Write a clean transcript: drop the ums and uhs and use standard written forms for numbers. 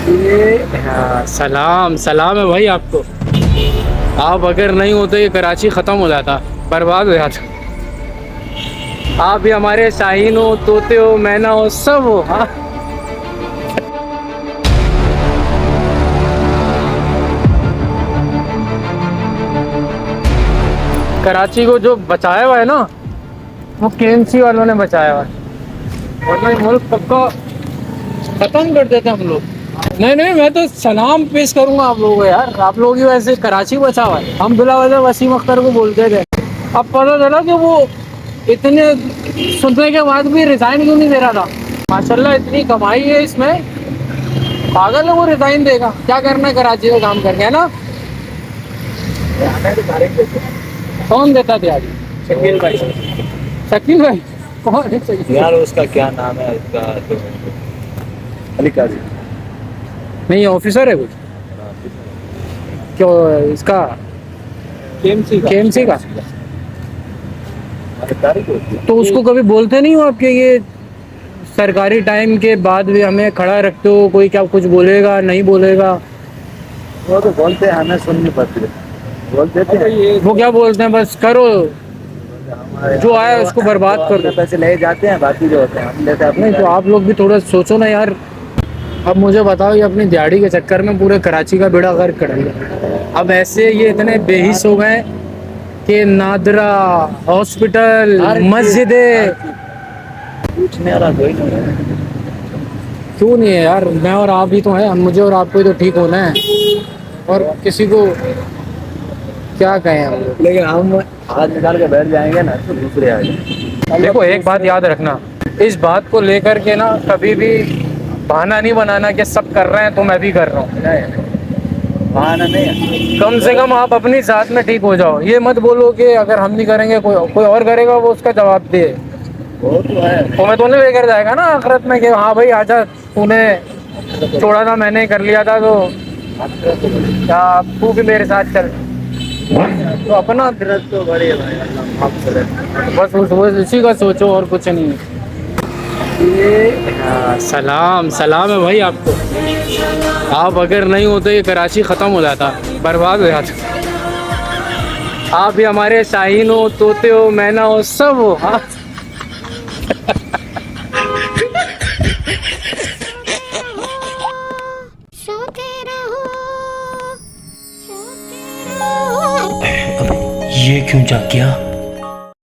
हाँ, सलाम सलाम है भाई आपको। आप अगर नहीं होते ये कराची ख़त्म हो जाता, बर्बाद हो जाता। आप भी हमारे शाहीन हो, तोते हो, मैना हो, सब हो। हाँ, कराची को जो बचाया हुआ है ना, वो केएमसी वालों ने बचाया हुआ है, वरना ये मुल्क पक्का खत्म कर देते हम लोग। नहीं नहीं, मैं तो सलाम पेश करूंगा आप लोगों को यार, आप लोगों की वजह से कराची बचा हुआ है। हम बिला वजह वसीम अख्तर को बोलते थे, अब पता चला कि वो इतने सुनने के बाद भी रिजाइन क्यों नहीं दे रहा था। माशाल्लाह इतनी कमाई है इसमें, पागल है वो, रिजाइन देगा। क्या करना है कराची में काम करके, है ना। कौन देता दिहाड़ी? शकील भाई। शकील भाई कौन है शकील? यार उसका क्या नाम है उसका तो अली काजी। नहीं ऑफिसर है कुछ, क्यों इसका केएमसी का। तो उसको कभी बोलते नहीं हो आपके, ये सरकारी टाइम के बाद भी हमें खड़ा रखते हो, कोई क्या कुछ बोलेगा नहीं बोलेगा? वो तो बोलते हैं, हमें सुन नहीं पाती, बोल देते हैं। वो क्या बोलते हैं, बस करो जो आया उसको बर्बाद कर दो। पैसे ले जाते हैं, बाकी जो होते हैं हम लेते हैं। नहीं तो आप लोग भी थोड़ा सोचो ना यार। अब मुझे बताओ, ये अपनी दिहाड़ी के चक्कर में पूरे कराची का बेड़ा गर्क कर दिया। अब ऐसे ये इतने बेहिस हो गए कि नादरा, हॉस्पिटल, मस्जिदें। पूछने वाला कोई नहीं है। क्यों नहीं है यार, मैं और आप ही तो हैं, मुझे और आपको ही तो ठीक होना है, और किसी को क्या कहें हम लोग। लेकिन हम हाथ निकाल के बैठ जाएंगे ना तो दूसरे आ जाएंगे। देखो एक बात याद रखना, इस बात को लेकर के ना कभी भी बहाना नहीं बनाना कि सब कर रहे हैं तो मैं भी कर रहा हूँ। बहाना नहीं है। कम से कम आप अपनी जात में ठीक हो जाओ। ये मत बोलो कि अगर हम नहीं करेंगे कोई और करेगा, वो उसका जवाब दे। वो तो है। तो मैं तो नहीं लेकर जाएगा ना आखिरत में कि हाँ भाई आजा, तूने छोड़ा था मैंने कर लिया था, तो क्या तू भी मेरे साथ चल। तो अपना तो बड़ी है भाई, अल्लाह माफ करे। बस इसी का सोचो और कुछ नहीं है। हाँ, सलाम सलाम है भाई आपको। आप अगर नहीं होते ये कराची ख़त्म हो जाता, बर्बाद हो जाता। आप भी हमारे शाहीन हो, तोते हो, मैना हो, सब हो। हाँ, ये क्यों जाग गया?